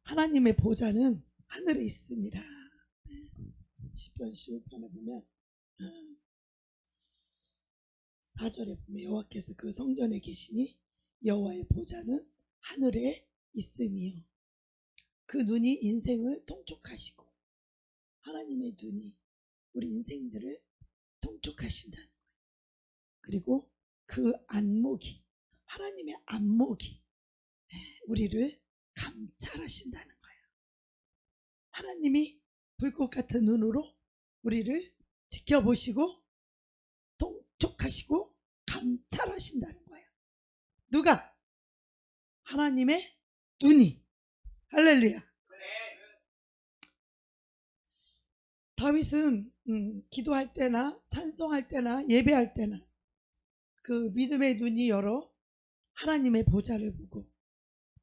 하나님의 보좌는 하늘에 있습니다. 시편 15편에 보면 4절에 보면 여호와께서 그 성전에 계시니 여호와의 보좌는 하늘에 있으며 그 눈이 인생을 통촉하시고, 하나님의 눈이 우리 인생들을 통촉하신다는 거예요. 그리고 그 안목이, 하나님의 안목이 우리를 감찰하신다는 거예요. 하나님이 불꽃 같은 눈으로 우리를 지켜보시고 통촉하시고 감찰하신다는 거예요. 누가? 하나님의 눈이. 할렐루야. 다윗은 기도할 때나 찬송할 때나 예배할 때나 그 믿음의 눈이 열어 하나님의 보좌를 보고,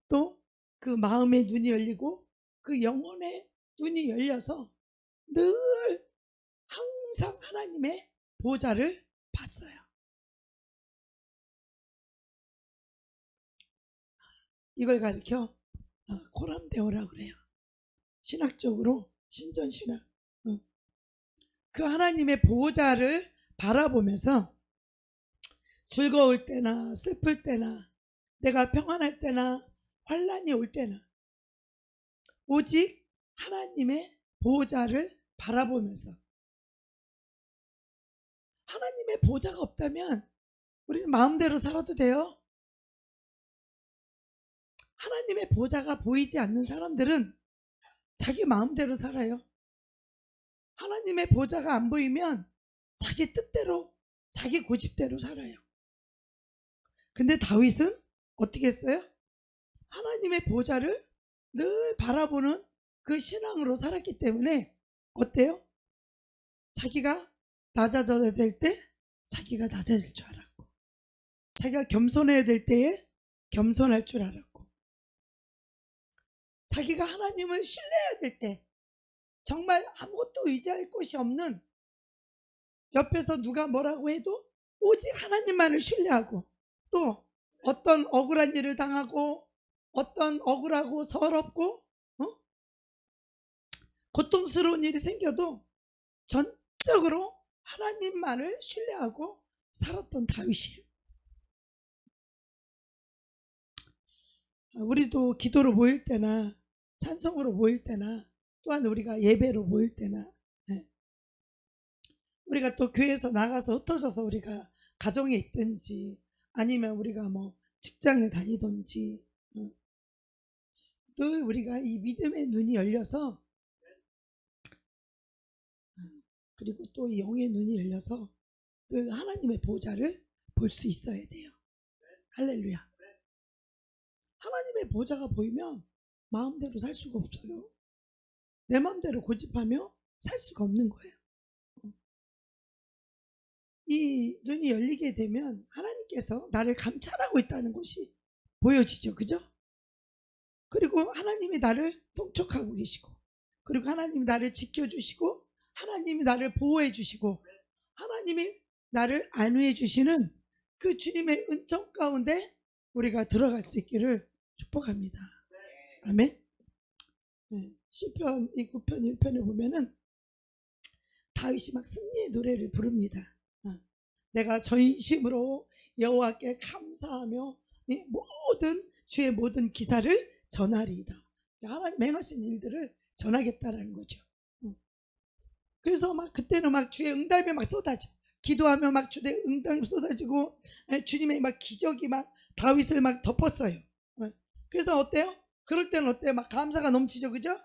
또 그 마음의 눈이 열리고 그 영혼의 눈이 열려서 늘 항상 하나님의 보좌를 봤어요. 이걸 가리켜 코람데오라고 그래요. 신학적으로 신전신학. 그 하나님의 보좌를 바라보면서 즐거울 때나 슬플 때나 내가 평안할 때나 환난이 올 때나 오직 하나님의 보좌를 바라보면서, 하나님의 보좌가 없다면 우리는 마음대로 살아도 돼요. 하나님의 보좌가 보이지 않는 사람들은 자기 마음대로 살아요. 하나님의 보좌가 안 보이면 자기 뜻대로, 자기 고집대로 살아요. 근데 다윗은 어떻게 했어요? 하나님의 보좌를 늘 바라보는 그 신앙으로 살았기 때문에 어때요? 자기가 낮아져야 될 때 자기가 낮아질 줄 알았고, 자기가 겸손해야 될 때에 겸손할 줄 알았고, 자기가 하나님을 신뢰해야 될 때, 정말 아무것도 의지할 곳이 없는, 옆에서 누가 뭐라고 해도 오직 하나님만을 신뢰하고, 또 어떤 억울한 일을 당하고 어떤 억울하고 서럽고 고통스러운 일이 생겨도 전적으로 하나님만을 신뢰하고 살았던 다윗이에요. 우리도 기도로 모일 때나 찬송으로 모일 때나 또한 우리가 예배로 모일 때나 우리가 또 교회에서 나가서 흩어져서 우리가 가정에 있든지 아니면 우리가 뭐 직장에 다니든지 늘 우리가 이 믿음의 눈이 열려서, 그리고 또 이 영의 눈이 열려서 늘 하나님의 보좌를 볼 수 있어야 돼요. 할렐루야. 하나님의 보좌가 보이면 마음대로 살 수가 없어요. 내 마음대로 고집하며 살 수가 없는 거예요. 이 눈이 열리게 되면 하나님께서 나를 감찰하고 있다는 것이 보여지죠. 그죠? 그리고 하나님이 나를 통촉하고 계시고, 그리고 하나님이 나를 지켜주시고, 하나님이 나를 보호해 주시고, 하나님이 나를 안위해 주시는 그 주님의 은총 가운데 우리가 들어갈 수 있기를 축복합니다. 아멘. 시편 9편 1편에 보면은 다윗이 막 승리의 노래를 부릅니다. 내가 전심으로 여호와께 감사하며 모든 주의 모든 기사를 전하리이다. 하나님 행하신 일들을 전하겠다라는 거죠. 그래서 막 그때는 막 주의 응답이 막 쏟아져, 기도하며 막 주의 응답이 쏟아지고 주님의 막 기적이 막 다윗을 막 덮었어요. 그래서 어때요? 그럴 때는 어때요? 막 감사가 넘치죠. 그죠?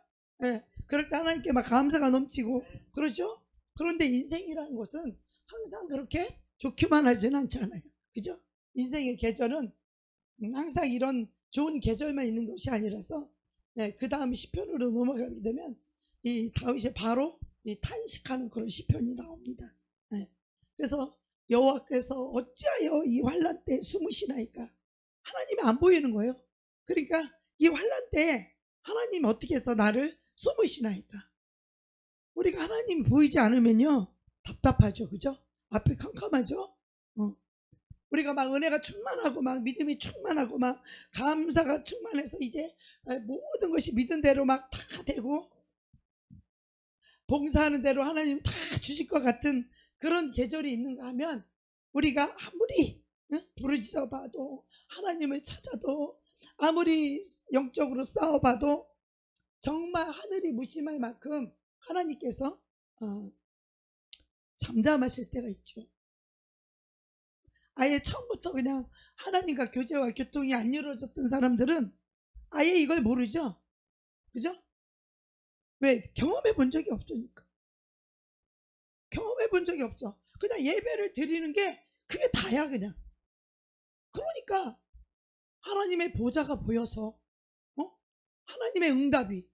그럴 때 하나님께 막 감사가 넘치고 그러죠. 그런데 인생이라는 것은 항상 그렇게 좋기만 하지는 않잖아요. 그죠? 인생의 계절은 항상 이런 좋은 계절만 있는 것이 아니라서, 그 다음 시편으로 넘어가게 되면 이 다윗이 바로 이 탄식하는 그런 시편이 나옵니다. 그래서 여호와께서 어찌하여 이 환난 때 숨으시나이까? 하나님이 안 보이는 거예요. 그러니까 이 환난 때 하나님이 어떻게 해서 나를 숨으시나이까? 우리가 하나님이 보이지 않으면요 답답하죠. 그죠? 앞이 캄캄하죠. 우리가 막 은혜가 충만하고 막 믿음이 충만하고 막 감사가 충만해서 이제 모든 것이 믿은 대로 막 다 되고 봉사하는 대로 하나님 다 주실 것 같은 그런 계절이 있는가 하면, 우리가 아무리 부르짖어 봐도, 하나님을 찾아도, 아무리 영적으로 싸워봐도 정말 하늘이 무심할 만큼 하나님께서 잠잠하실 때가 있죠. 아예 처음부터 그냥 하나님과 교제와 교통이 안 이루어졌던 사람들은 아예 이걸 모르죠. 그죠? 왜? 경험해 본 적이 없으니까. 경험해 본 적이 없죠. 그냥 예배를 드리는 게 그게 다야 그냥. 그러니까 하나님의 보좌가 보여서 하나님의 응답이,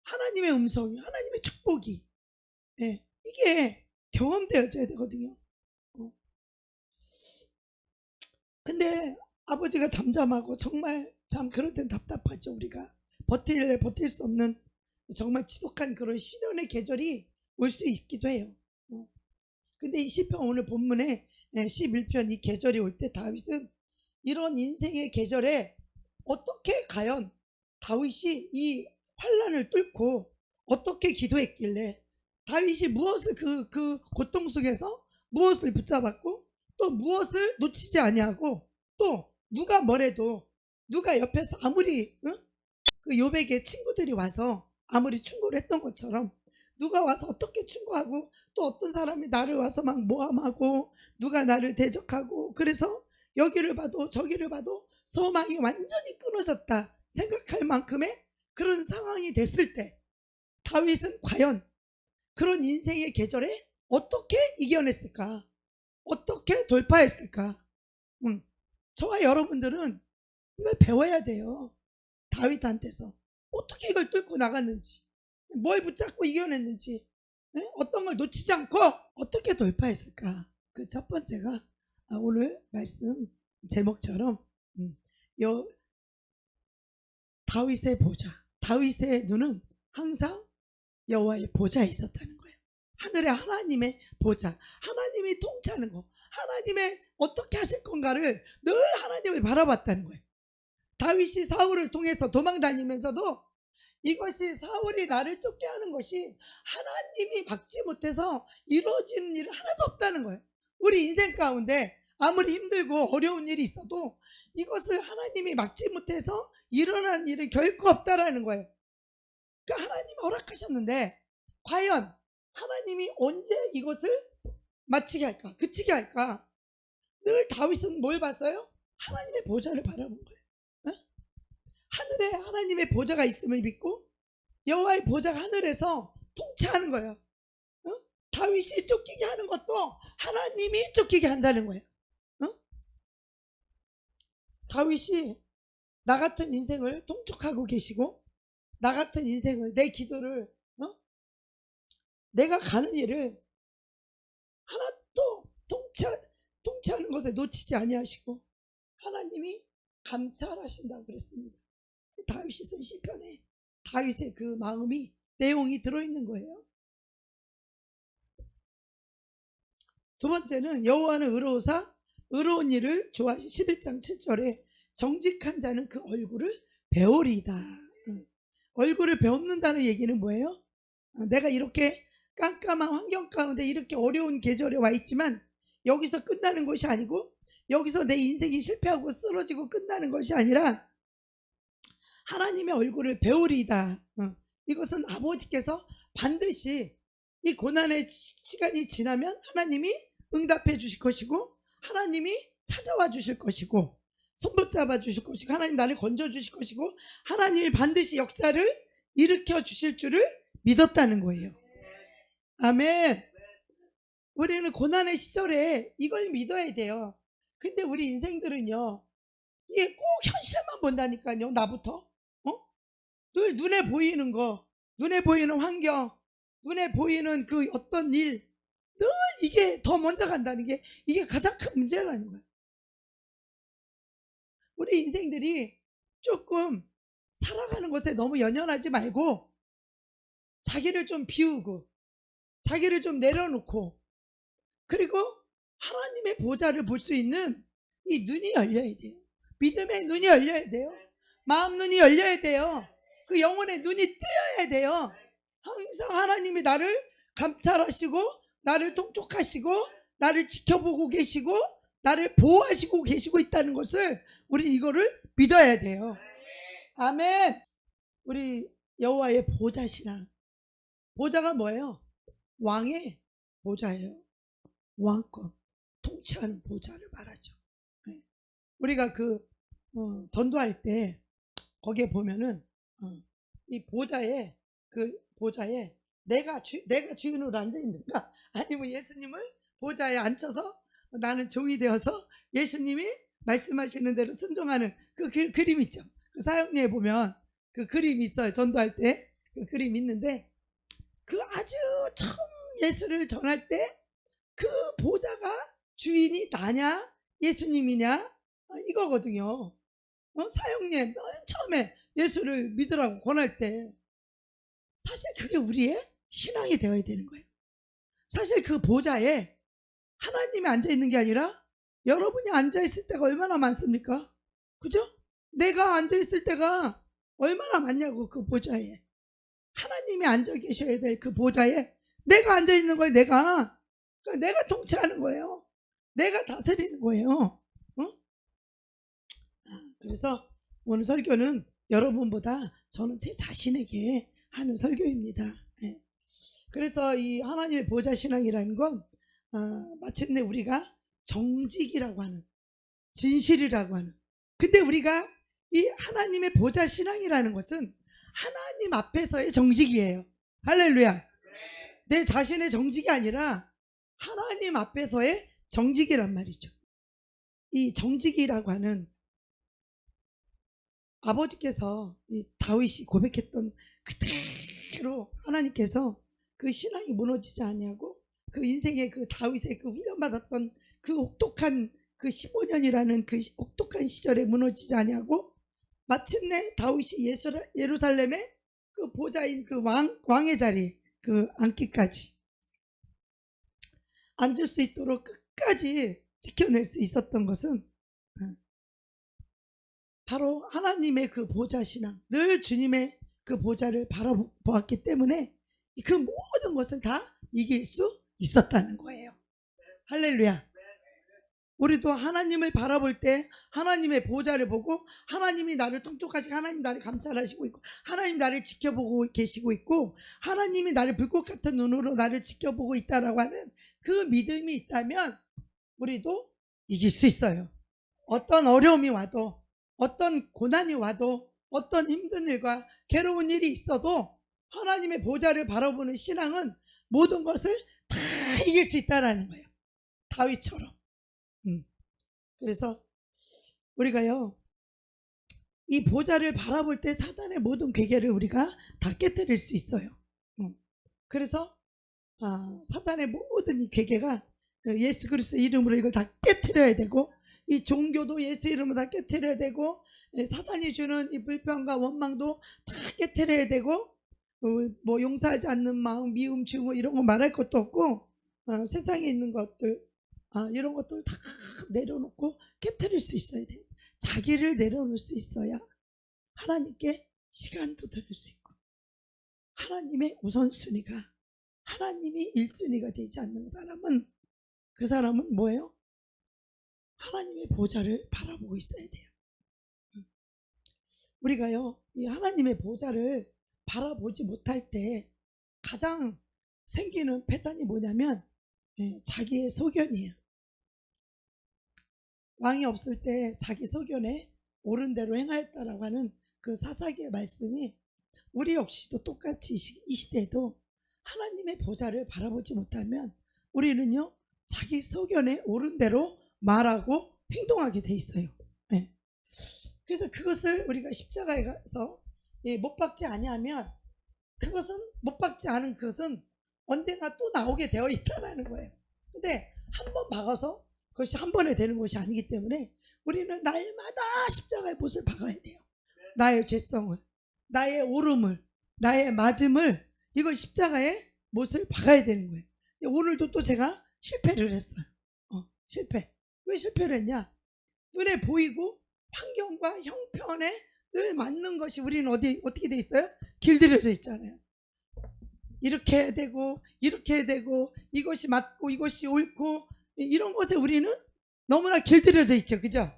하나님의 음성이, 하나님의 축복이, 이게 경험되어져야 되거든요. 근데 아버지가 잠잠하고 정말 참 그럴 땐 답답하죠. 우리가 버틸 수 없는 정말 지독한 그런 시련의 계절이 올 수 있기도 해요. 근데 이 시편 오늘 본문에 11편 이 계절이 올 때 다윗은 이런 인생의 계절에 어떻게 과연 다윗이 이 환난을 뚫고 어떻게 기도했길래, 다윗이 무엇을 그 고통 속에서 무엇을 붙잡았고 또 무엇을 놓치지 아니하고, 또 누가 뭐래도, 누가 옆에서 아무리 그 욥에게 친구들이 와서 아무리 충고를 했던 것처럼 누가 와서 어떻게 충고하고 또 어떤 사람이 나를 와서 막 모함하고 누가 나를 대적하고, 그래서 여기를 봐도 저기를 봐도 소망이 완전히 끊어졌다 생각할 만큼의 그런 상황이 됐을 때 다윗은 과연 그런 인생의 계절에 어떻게 이겨냈을까? 어떻게 돌파했을까? 저와 여러분들은 이걸 배워야 돼요. 다윗한테서 어떻게 이걸 뚫고 나갔는지, 뭘 붙잡고 이겨냈는지, 어떤 걸 놓치지 않고 어떻게 돌파했을까? 그 첫 번째가 오늘 말씀 제목처럼 다윗의 보좌, 다윗의 눈은 항상 여호와의 보좌에 있었다는 거예요. 하늘의 하나님의 보좌, 하나님이 통치하는 거, 하나님의 어떻게 하실 건가를 늘 하나님을 바라봤다는 거예요. 다윗이 사울을 통해서 도망다니면서도 이것이 사울이 나를 쫓게 하는 것이 하나님이 막지 못해서 이루어지는 일은 하나도 없다는 거예요. 우리 인생 가운데 아무리 힘들고 어려운 일이 있어도 이것을 하나님이 막지 못해서 일어나는 일은 결코 없다라는 거예요. 그러니까 하나님이 허락하셨는데 과연 하나님이 언제 이것을 마치게 할까, 그치게 할까? 늘 다윗은 뭘 봤어요? 하나님의 보좌를 바라본 거예요. 하늘에 하나님의 보좌가 있음을 믿고 여호와의 보좌가 하늘에서 통치하는 거예요. 다윗이 쫓기게 하는 것도 하나님이 쫓기게 한다는 거예요. 다윗이 나 같은 인생을 통촉하고 계시고, 나 같은 인생을, 내 기도를, 내가 가는 일을 하나도 통치하는 것에 놓치지 아니하시고 하나님이 감찰하신다고 그랬습니다. 다윗이 쓴 시편에 다윗의 그 마음이, 내용이 들어있는 거예요. 두 번째는 여호와는 의로우사 의로운 일을 좋아하시. 11장 7절에 정직한 자는 그 얼굴을 배우리이다. 얼굴을 배웁는다는 얘기는 뭐예요? 내가 이렇게 깜깜한 환경 가운데 이렇게 어려운 계절에 와 있지만 여기서 끝나는 것이 아니고, 여기서 내 인생이 실패하고 쓰러지고 끝나는 것이 아니라 하나님의 얼굴을 배우리이다. 이것은 아버지께서 반드시 이 고난의 시간이 지나면 하나님이 응답해 주실 것이고, 하나님이 찾아와 주실 것이고, 손붙잡아 주실 것이고, 하나님 나를 건져 주실 것이고, 하나님이 반드시 역사를 일으켜 주실 줄을 믿었다는 거예요. 아멘. 우리는 고난의 시절에 이걸 믿어야 돼요. 근데 우리 인생들은요, 이게 꼭 현실만 본다니까요. 나부터 늘 눈에 보이는 거, 눈에 보이는 환경, 눈에 보이는 그 어떤 일, 늘 이게 더 먼저 간다는 게 이게 가장 큰 문제라는 거예요. 우리 인생들이 조금 살아가는 것에 너무 연연하지 말고 자기를 좀 비우고 자기를 좀 내려놓고, 그리고 하나님의 보좌를 볼 수 있는 이 눈이 열려야 돼요. 믿음의 눈이 열려야 돼요. 마음 눈이 열려야 돼요. 그 영혼의 눈이 뜨여야 돼요. 항상 하나님이 나를 감찰하시고 나를 통촉하시고 나를 지켜보고 계시고 나를 보호하시고 계시고 있다는 것을 우리 이거를 믿어야 돼요. 아멘. 우리 여호와의 보좌 신앙. 보좌가 뭐예요? 왕의 보좌예요. 왕권, 통치하는 보좌를 말하죠. 네. 우리가 전도할 때 거기에 보면은 이 보좌에 내가 주인으로 앉아 있는가, 아니면 예수님을 보좌에 앉혀서 나는 종이 되어서 예수님이 말씀하시는 대로 순종하는 그 그림 있죠. 그 사역리에 보면 그 그림이 있어요. 전도할 때 그 그림이 있는데, 그 아주 처음 예수를 전할 때 그 보좌가 주인이 나냐 예수님이냐 이거거든요. 사역리에 맨 처음에 예수를 믿으라고 권할 때 사실 그게 우리의 신앙이 되어야 되는 거예요. 사실 그 보좌에 하나님이 앉아있는 게 아니라 여러분이 앉아있을 때가 얼마나 많습니까? 그죠? 내가 앉아있을 때가 얼마나 많냐고. 그 보좌에 하나님이 앉아 계셔야 될 그 보좌에 내가 앉아있는 거예요. 내가 통치하는 거예요. 내가 다스리는 거예요. 그래서 오늘 설교는 여러분보다 저는 제 자신에게 하는 설교입니다. 그래서 이 하나님의 보좌 신앙이라는 건 마침내 우리가 정직이라고 하는, 진실이라고 하는, 근데 우리가 이 하나님의 보좌 신앙이라는 것은 하나님 앞에서의 정직이에요. 할렐루야. 내 자신의 정직이 아니라 하나님 앞에서의 정직이란 말이죠. 이 정직이라고 하는, 아버지께서 이 다윗이 고백했던 그대로 하나님께서 그 신앙이 무너지지 아니하고 그 인생의 그 다윗의 그 훈련받았던 그 혹독한 그 15년이라는 그 혹독한 시절에 무너지지 아니하고 마침내 다윗이 예루살렘의 그 보좌인 그 왕의 자리 그 앉기까지 앉을 수 있도록 끝까지 지켜낼 수 있었던 것은 바로 하나님의 그 보좌 신앙, 늘 주님의 그 보좌를 바라보았기 때문에 그 모든 것을 다 이길 수 있었다는 거예요. 할렐루야. 우리도 하나님을 바라볼 때 하나님의 보좌를 보고 하나님이 나를 통촉하시고 하나님 나를 감찰하시고 있고 하나님 나를 지켜보고 계시고 있고 하나님이 나를 불꽃 같은 눈으로 나를 지켜보고 있다라고 하는 그 믿음이 있다면 우리도 이길 수 있어요. 어떤 어려움이 와도, 어떤 고난이 와도, 어떤 힘든 일과 괴로운 일이 있어도 하나님의 보좌를 바라보는 신앙은 모든 것을 다 이길 수 있다라는 거예요. 다윗처럼. 그래서 우리가요, 이 보좌를 바라볼 때 사단의 모든 괴계를 우리가 다 깨뜨릴 수 있어요. 그래서 사단의 모든 이 괴계가 예수 그리스도 이름으로 이걸 다 깨뜨려야 되고, 이 종교도 예수 이름으로 다 깨뜨려야 되고, 사단이 주는 이 불평과 원망도 다 깨뜨려야 되고, 뭐 용서하지 않는 마음, 미움, 증오 이런 거 말할 것도 없고, 세상에 있는 것들 이런 것들 다 내려놓고 깨뜨릴 수 있어야 돼요. 자기를 내려놓을 수 있어야 하나님께 시간도 드릴 수 있고, 하나님의 우선순위가, 하나님이 1순위가 되지 않는 사람은, 그 사람은 뭐예요? 하나님의 보좌를 바라보고 있어야 돼요. 우리가요, 이 하나님의 보좌를 바라보지 못할 때 가장 생기는 패턴이 뭐냐면 자기의 소견이에요. 왕이 없을 때 자기 소견에 옳은 대로 행하였다라고 하는 그 사사기의 말씀이 우리 역시도 똑같이 이 시대에도 하나님의 보좌를 바라보지 못하면 우리는요, 자기 소견에 옳은 대로 말하고 행동하게 돼 있어요. 그래서 그것을 우리가 십자가에 가서 못 박지 아니하면, 그것은 못 박지 않은 그것은 언젠가 또 나오게 되어 있다는 거예요. 근데 한 번 박아서 그것이 한 번에 되는 것이 아니기 때문에 우리는 날마다 십자가의 못을 박아야 돼요. 나의 죄성을, 나의 오름을, 나의 맞음을, 이걸 십자가의 못을 박아야 되는 거예요. 오늘도 또 제가 실패를 했어요. 실패. 왜 실패를 했냐? 눈에 보이고 환경과 형편에 늘 맞는 것이 우리는 어떻게 돼 있어요? 길들여져 있잖아요. 이렇게 해야 되고 이렇게 해야 되고 이것이 맞고 이것이 옳고 이런 것에 우리는 너무나 길들여져 있죠. 그죠?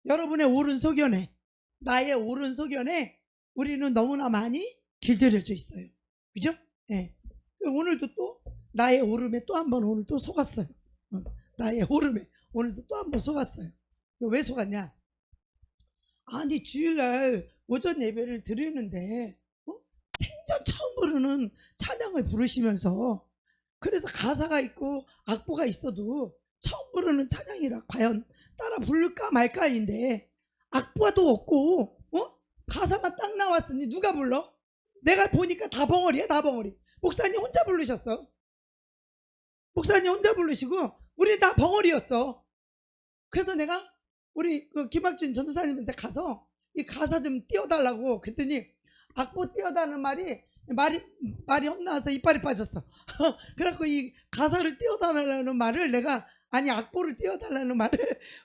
여러분의 오른소견에, 나의 오른소견에 우리는 너무나 많이 길들여져 있어요. 그죠? 예. 오늘도 또 나의 오름에 또 한 번 오늘 또 속았어요. 나의 오름에 오늘도 또 한 번 속았어요. 왜 속았냐? 아니 주일날 오전 예배를 드리는데 생전 처음 부르는 찬양을 부르시면서, 그래서 가사가 있고 악보가 있어도 처음 부르는 찬양이라 과연 따라 부를까 말까인데 악보도 없고 가사만 딱 나왔으니 누가 불러? 내가 보니까 다 벙어리야, 다 벙어리. 목사님 혼자 부르셨어. 목사님 혼자 부르시고 우리 다 벙어리였어. 그래서 내가 우리 그 김학진 전도사님한테 가서 이 가사 좀 띄워달라고 그랬더니 악보 띄워달라는 말이 헛나와서 이빨이 빠졌어. 그래갖고 이 가사를 띄워달라는 말을 내가, 아니 악보를 띄워달라는 말을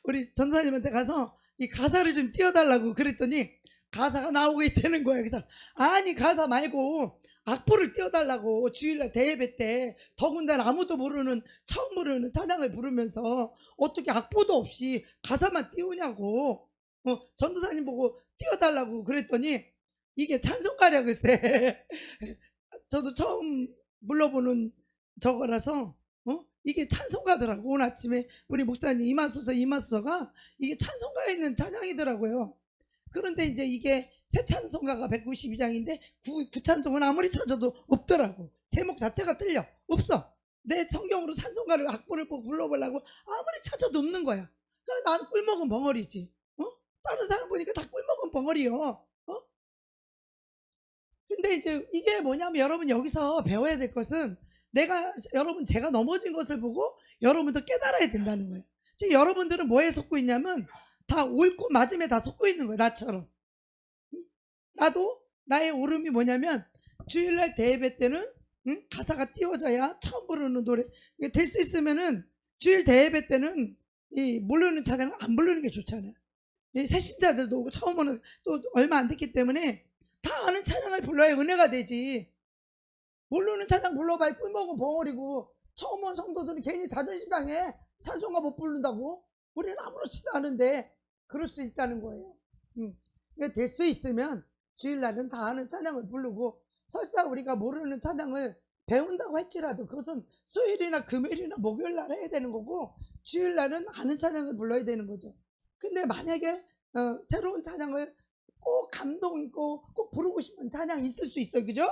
우리 전사님한테 가서 이 가사를 좀 띄워달라고 그랬더니 가사가 나오게 되는 거야. 그래서 아니 가사 말고 악보를 띄워달라고. 주일날 대예배 때 더군다나 아무도 모르는 처음 부르는 찬양을 부르면서 어떻게 악보도 없이 가사만 띄우냐고. 전도사님 보고 띄워달라고 그랬더니 이게 찬송가랴 글쎄. 저도 처음 불러보는 저거라서 이게 찬송가더라고. 오늘 아침에 우리 목사님 이마수서가 이게 찬송가에 있는 찬양이더라고요. 그런데 이제 이게 새 찬송가가 192장인데 구찬송은 아무리 찾아도 없더라고. 제목 자체가 틀려. 없어. 내 성경으로 찬송가를 악보를 보고 불러보려고 아무리 찾아도 없는 거야. 그러니까 난 꿀먹은 벙어리지. 다른 사람 보니까 다 꿀먹은 벙어리요. 근데 이제 이게 뭐냐면 여러분 여기서 배워야 될 것은 제가 넘어진 것을 보고 여러분도 깨달아야 된다는 거예요. 지금 여러분들은 뭐에 속고 있냐면 다 옳고 맞음에 다 속고 있는 거예요. 나처럼. 나도 나의 오름이 뭐냐면 주일날 대예배 때는 가사가 띄워져야 처음 부르는 노래 될 수 있으면은 주일 대예배 때는 이 모르는 찬양을 안 부르는 게 좋잖아요. 이 새신자들도 오고 처음 오는 또 얼마 안 됐기 때문에 다 아는 찬양을 불러야 은혜가 되지. 모르는 찬양 불러봐야 꿀먹은 벙어리고 처음 온 성도들은 괜히 자존심 상해. 찬송가 못 부른다고. 우리는 아무렇지도 않은데 그럴 수 있다는 거예요. 그러니까 될 수 있으면 주일날은 다 아는 찬양을 부르고, 설사 우리가 모르는 찬양을 배운다고 할지라도 그것은 수요일이나 금요일이나 목요일날 해야 되는 거고 주일날은 아는 찬양을 불러야 되는 거죠. 근데 만약에 새로운 찬양을 꼭 감동 있고 꼭 부르고 싶은 찬양이 있을 수 있어요. 그죠?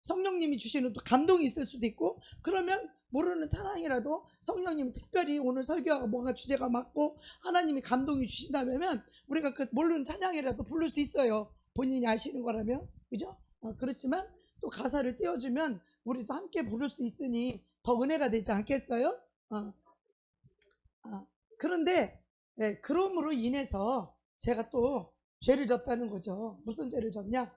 성령님이 주시는 또 감동이 있을 수도 있고, 그러면 모르는 찬양이라도 성령님이 특별히 오늘 설교가 뭔가 주제가 맞고 하나님이 감동이 주신다면 우리가 그 모르는 찬양이라도 부를 수 있어요. 본인이 아시는 거라면. 그죠? 그렇지만 또 가사를 띄워주면 우리도 함께 부를 수 있으니 더 은혜가 되지 않겠어요? 그런데 그럼으로 인해서 제가 또 죄를 졌다는 거죠. 무슨 죄를 졌냐?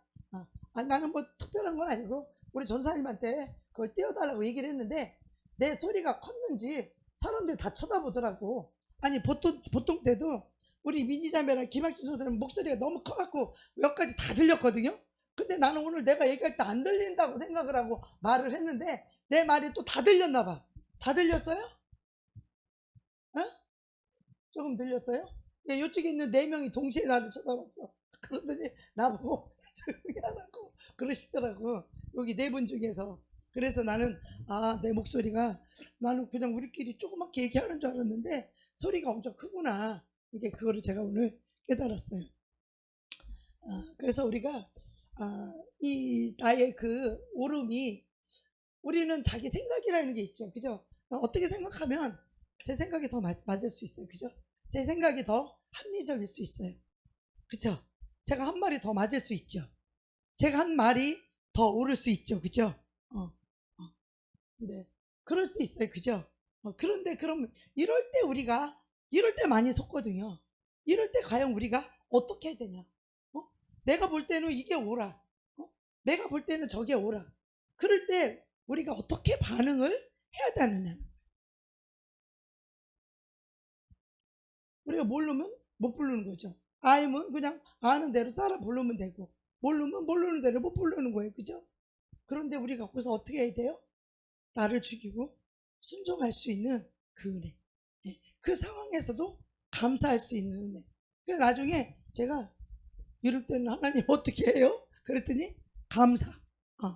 나는 뭐 특별한 건 아니고 우리 전사님한테 그걸 띄워달라고 얘기를 했는데 내 소리가 컸는지 사람들이 다 쳐다보더라고. 아니 보통 때도 우리 민지자매랑 김학진 선생님 목소리가 너무 커갖고 여기까지 다 들렸거든요. 근데 나는 오늘 내가 얘기할 때 안 들린다고 생각을 하고 말을 했는데 내 말이 또 다 들렸나 봐. 다 들렸어요? 조금 들렸어요? 이쪽에 있는 4명이 동시에 나를 쳐다봤어. 그러더니 나보고 조용히 하라고 그러시더라고. 여기 4분 중에서. 그래서 나는 내 목소리가, 나는 그냥 우리끼리 조그맣게 얘기하는 줄 알았는데 소리가 엄청 크구나. 이게 그거를 제가 오늘 깨달았어요. 그래서 우리가 이 나의 그 오름이, 우리는 자기 생각이라는 게 있죠. 그죠? 어떻게 생각하면 제 생각이 더 맞을 수 있어요. 그죠? 제 생각이 더 합리적일 수 있어요. 그죠? 제가 한 말이 더 맞을 수 있죠. 제가 한 말이 더 옳을 수 있죠. 그죠? 네. 그럴 수 있어요. 그죠? 그런데 그럼 이럴 때 많이 속거든요. 이럴 때 과연 우리가 어떻게 해야 되냐? 내가 볼 때는 이게 옳아. 내가 볼 때는 저게 옳아. 그럴 때 우리가 어떻게 반응을 해야 되느냐? 우리가 모르면 못 부르는 거죠. 알면 그냥 아는 대로 따라 부르면 되고, 모르면 모르는 대로 못 부르는 거예요. 그죠? 그런데 우리가 거기서 어떻게 해야 돼요? 나를 죽이고 순종할 수 있는 그 은혜. 예, 그 상황에서도 감사할 수 있는 은혜. 그래서 나중에 제가 이럴 때는 하나님 어떻게 해요? 그랬더니 감사.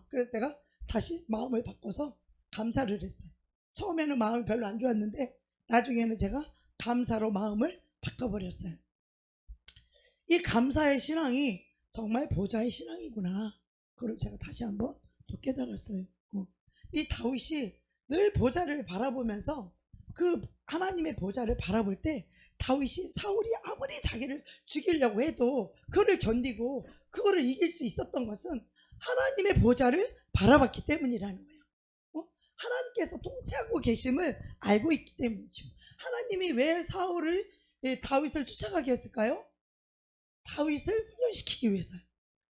그래서 내가 다시 마음을 바꿔서 감사를 했어요. 처음에는 마음이 별로 안 좋았는데 나중에는 제가 감사로 마음을 바꿔버렸어요. 이 감사의 신앙이 정말 보좌의 신앙이구나. 그걸 제가 다시 한번 또 깨달았어요. 이 다윗이 늘 보좌를 바라보면서 그 하나님의 보좌를 바라볼 때 다윗이 사울이 아무리 자기를 죽이려고 해도 그거를 견디고 그거를 이길 수 있었던 것은 하나님의 보좌를 바라봤기 때문이라는 거예요. 하나님께서 통치하고 계심을 알고 있기 때문이죠. 하나님이 왜 사울을 다윗을 쫓아가게 했을까요? 다윗을 훈련시키기 위해서요.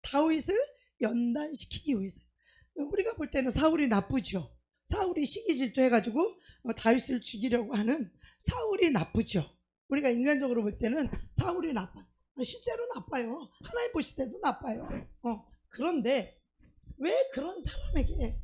다윗을 연단시키기 위해서요. 우리가 볼 때는 사울이 나쁘죠. 사울이 시기질투 해가지고 다윗을 죽이려고 하는 사울이 나쁘죠. 우리가 인간적으로 볼 때는 사울이 나빠요. 실제로 나빠요. 하나님 보실 때도 나빠요. 그런데 왜 그런 사람에게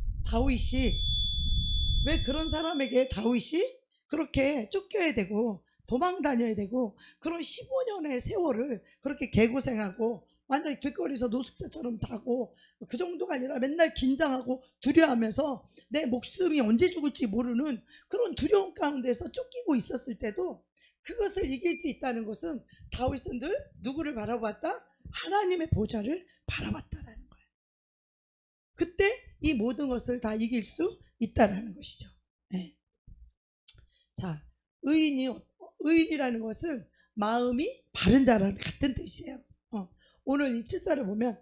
다윗이 그렇게 쫓겨야 되고 도망 다녀야 되고 그런 15년의 세월을 그렇게 개고생하고 완전히 길거리에서 노숙자처럼 자고 그 정도가 아니라 맨날 긴장하고 두려워하면서 내 목숨이 언제 죽을지 모르는 그런 두려움 가운데서 쫓기고 있었을 때도 그것을 이길 수 있다는 것은 다윗은 늘 누구를 바라봤다? 하나님의 보좌를 바라봤다라는 거예요. 그때 이 모든 것을 다 이길 수 있다라는 것이죠. 네. 자, 의인이라는 것은 마음이 바른 자라는 같은 뜻이에요. 오늘 이 7절을 보면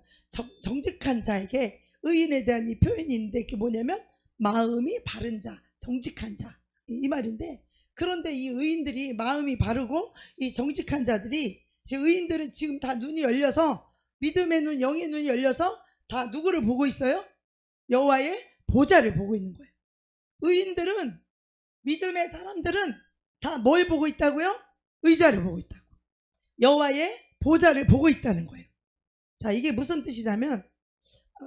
정직한 자에게 의인에 대한 이 표현이 있는데 그게 뭐냐면 마음이 바른 자, 정직한 자 이 말인데, 그런데 이 의인들이 마음이 바르고 이 정직한 자들이, 의인들은 지금 다 눈이 열려서 믿음의 눈, 영의 눈이 열려서 다 누구를 보고 있어요? 여호와의 보좌를 보고 있는 거예요. 의인들은, 믿음의 사람들은 다 뭘 보고 있다고요? 의자를 보고 있다고. 여호와의 보좌를 보고 있다는 거예요. 자, 이게 무슨 뜻이냐면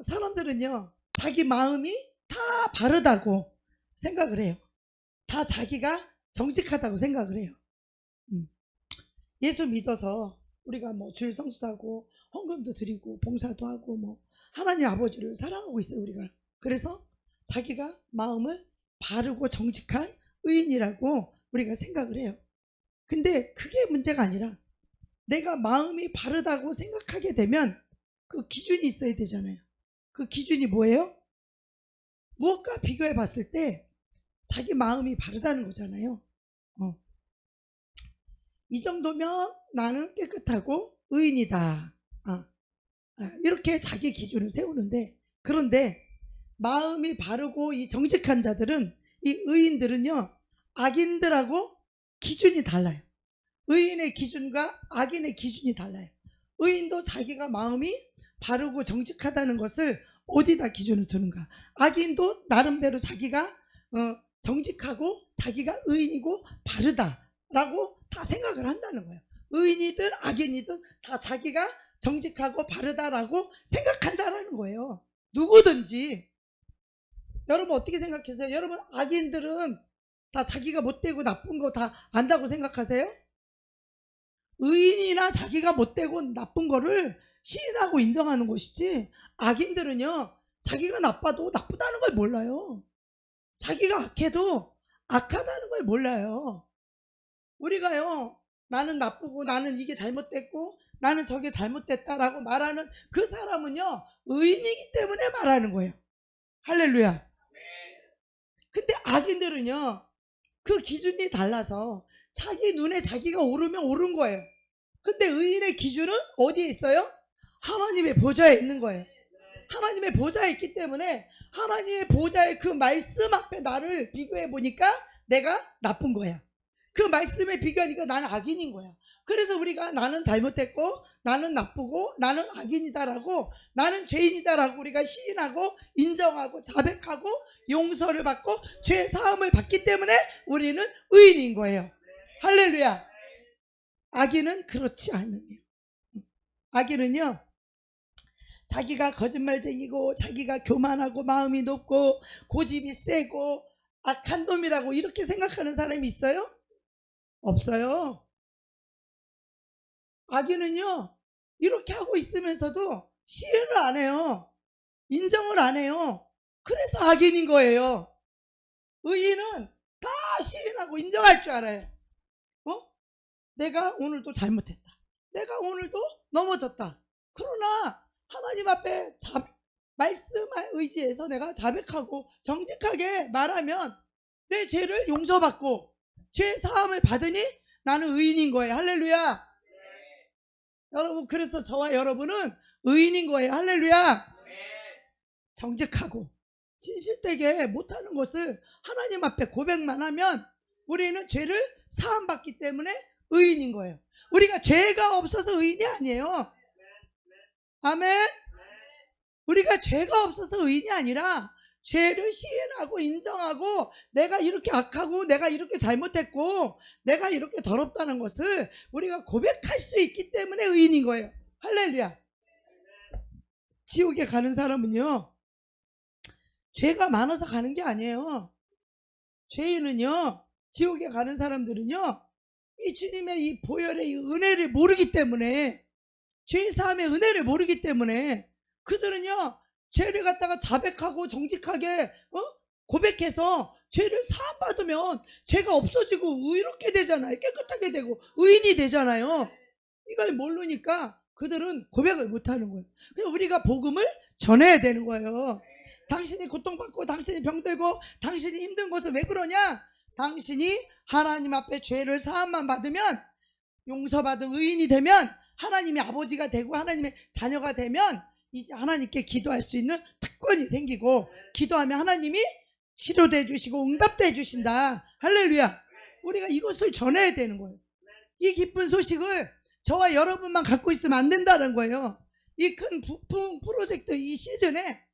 사람들은요 자기 마음이 다 바르다고 생각을 해요. 다 자기가 정직하다고 생각을 해요. 예수 믿어서 우리가 뭐 주일 성수도 하고 헌금도 드리고 봉사도 하고 뭐 하나님 아버지를 사랑하고 있어요 우리가. 그래서 자기가 마음을 바르고 정직한 의인이라고 우리가 생각을 해요. 근데 그게 문제가 아니라 내가 마음이 바르다고 생각하게 되면 그 기준이 있어야 되잖아요. 그 기준이 뭐예요? 무엇과 비교해 봤을 때 자기 마음이 바르다는 거잖아요. 이 정도면 나는 깨끗하고 의인이다. 이렇게 자기 기준을 세우는데, 그런데 마음이 바르고 이 정직한 자들은, 이 의인들은요 악인들하고 기준이 달라요. 의인의 기준과 악인의 기준이 달라요. 의인도 자기가 마음이 바르고 정직하다는 것을 어디다 기준을 두는가. 악인도 나름대로 자기가 정직하고 자기가 의인이고 바르다라고 다 생각을 한다는 거예요. 의인이든 악인이든 다 자기가 정직하고 바르다라고 생각한다라는 거예요. 누구든지. 여러분 어떻게 생각하세요? 여러분 악인들은 다 자기가 못되고 나쁜 거 다 안다고 생각하세요? 의인이나 자기가 못되고 나쁜 거를 시인하고 인정하는 것이지, 악인들은요 자기가 나빠도 나쁘다는 걸 몰라요. 자기가 악해도 악하다는 걸 몰라요. 우리가요 나는 나쁘고 나는 이게 잘못됐고 나는 저게 잘못됐다라고 말하는 그 사람은요 의인이기 때문에 말하는 거예요. 할렐루야. 근데 악인들은요 그 기준이 달라서 자기 눈에 자기가 옳으면 옳은 거예요. 근데 의인의 기준은 어디에 있어요? 하나님의 보좌에 있는 거예요. 하나님의 보좌에 있기 때문에 하나님의 보좌의 그 말씀 앞에 나를 비교해 보니까 내가 나쁜 거야. 그 말씀에 비교하니까 나는 악인인 거야. 그래서 우리가 나는 잘못했고 나는 나쁘고 나는 악인이다라고, 나는 죄인이다라고 우리가 시인하고 인정하고 자백하고 용서를 받고 죄 사함을 받기 때문에 우리는 의인인 거예요. 할렐루야. 악인은 그렇지 않으며, 악인은요 자기가 거짓말쟁이고 자기가 교만하고 마음이 높고 고집이 세고 악한 놈이라고 이렇게 생각하는 사람이 있어요? 없어요. 악인은요 이렇게 하고 있으면서도 시인을 안 해요. 인정을 안 해요. 그래서 악인인 거예요. 의인은 다 시인하고 인정할 줄 알아요. 내가 오늘도 잘못했다. 내가 오늘도 넘어졌다. 그러나 하나님 앞에 말씀에 의지해서 내가 자백하고 정직하게 말하면 내 죄를 용서받고 죄 사함을 받으니 나는 의인인 거예요. 할렐루야. 여러분, 그래서 저와 여러분은 의인인 거예요. 할렐루야. 정직하고 진실되게 못하는 것을 하나님 앞에 고백만 하면 우리는 죄를 사함받기 때문에 의인인 거예요. 우리가 죄가 없어서 의인이 아니에요. 아멘. 우리가 죄가 없어서 의인이 아니라 죄를 시인하고 인정하고 내가 이렇게 악하고 내가 이렇게 잘못했고 내가 이렇게 더럽다는 것을 우리가 고백할 수 있기 때문에 의인인 거예요. 할렐루야. 지옥에 가는 사람은요 죄가 많아서 가는 게 아니에요. 죄인은요, 지옥에 가는 사람들은요 이 주님의 이 보혈의 이 은혜를 모르기 때문에, 죄사함의 은혜를 모르기 때문에 그들은요 죄를 갖다가 자백하고 정직하게 고백해서 죄를 사함받으면 죄가 없어지고 의롭게 되잖아요. 깨끗하게 되고 의인이 되잖아요. 이걸 모르니까 그들은 고백을 못하는 거예요. 그래서 우리가 복음을 전해야 되는 거예요. 당신이 고통받고 당신이 병들고 당신이 힘든 것은 왜 그러냐? 당신이 하나님 앞에 죄를 사함만 받으면, 용서받은 의인이 되면, 하나님의 아버지가 되고 하나님의 자녀가 되면 이제 하나님께 기도할 수 있는 특권이 생기고, 기도하면 하나님이 치료도 해주시고 응답도 해주신다. 할렐루야. 우리가 이것을 전해야 되는 거예요. 이 기쁜 소식을 저와 여러분만 갖고 있으면 안 된다는 거예요. 이 큰 부흥 프로젝트 이 시즌에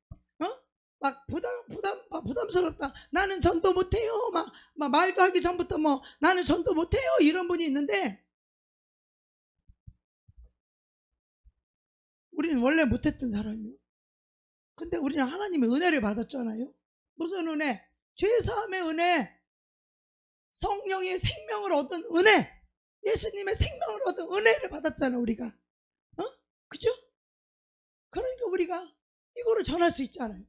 막 부담스럽다. 나는 전도 못해요. 막 말도 하기 전부터 나는 전도 못해요. 이런 분이 있는데, 우리는 원래 못했던 사람이에요. 근데 우리는 하나님의 은혜를 받았잖아요. 무슨 은혜? 죄사함의 은혜, 성령의 생명을 얻은 은혜, 예수님의 생명을 얻은 은혜를 받았잖아 우리가. 그죠? 그러니까 우리가 이거를 전할 수 있잖아요.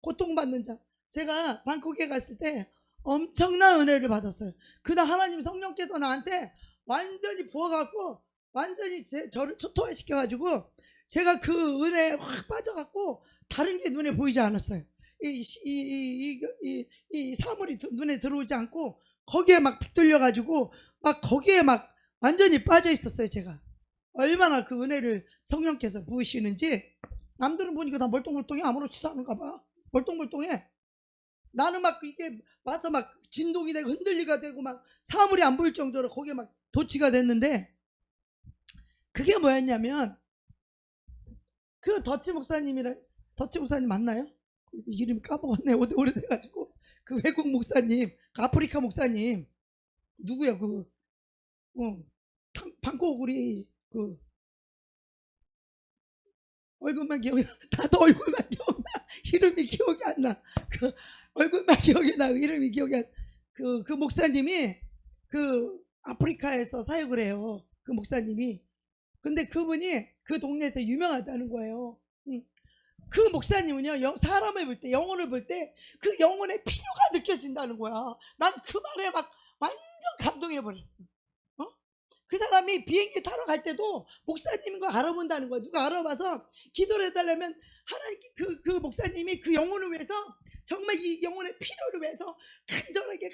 고통받는 자. 제가 방콕에 갔을 때 엄청난 은혜를 받았어요. 그날 하나님 성령께서 나한테 완전히 부어갖고 완전히 저를 초토화시켜가지고 제가 그 은혜에 확 빠져갖고 다른 게 눈에 보이지 않았어요. 이 사물이 눈에 들어오지 않고 거기에 막 빗들려가지고 막 거기에 막 완전히 빠져 있었어요. 제가 얼마나 그 은혜를 성령께서 부으시는지. 남들은 보니까 다 멀뚱멀뚱해. 아무렇지도 않은가 봐. 멀뚱멀뚱해. 나는 막 이게 와서 막 진동이 되고 흔들리가 되고 막 사물이 안 보일 정도로 거기에 막 도취가 됐는데, 그게 뭐였냐면 그 더치 목사님 맞나요? 이름이 까먹었네. 오래돼가지고. 그 외국 목사님, 그 아프리카 목사님 누구야? 방콕 우리 얼굴만 기억이 나. 나도 얼굴만 기억나. 이름이 기억이 안 나. 얼굴만 기억이 나. 이름이 기억이 안 나. 그 목사님이 아프리카에서 사역을 해요. 그 목사님이. 근데 그분이 그 동네에서 유명하다는 거예요. 그 목사님은요 사람을 볼 때, 영혼을 볼 때 그 영혼의 필요가 느껴진다는 거야. 난 그 말에 막 완전 감동해버렸어. 그 사람이 비행기 타러 갈 때도 목사님인 걸 알아본다는 거야. 누가 알아봐서 기도를 해달라면 하나님 그 목사님이 그 영혼을 위해서, 정말 이 영혼의 필요를 위해서 간절하게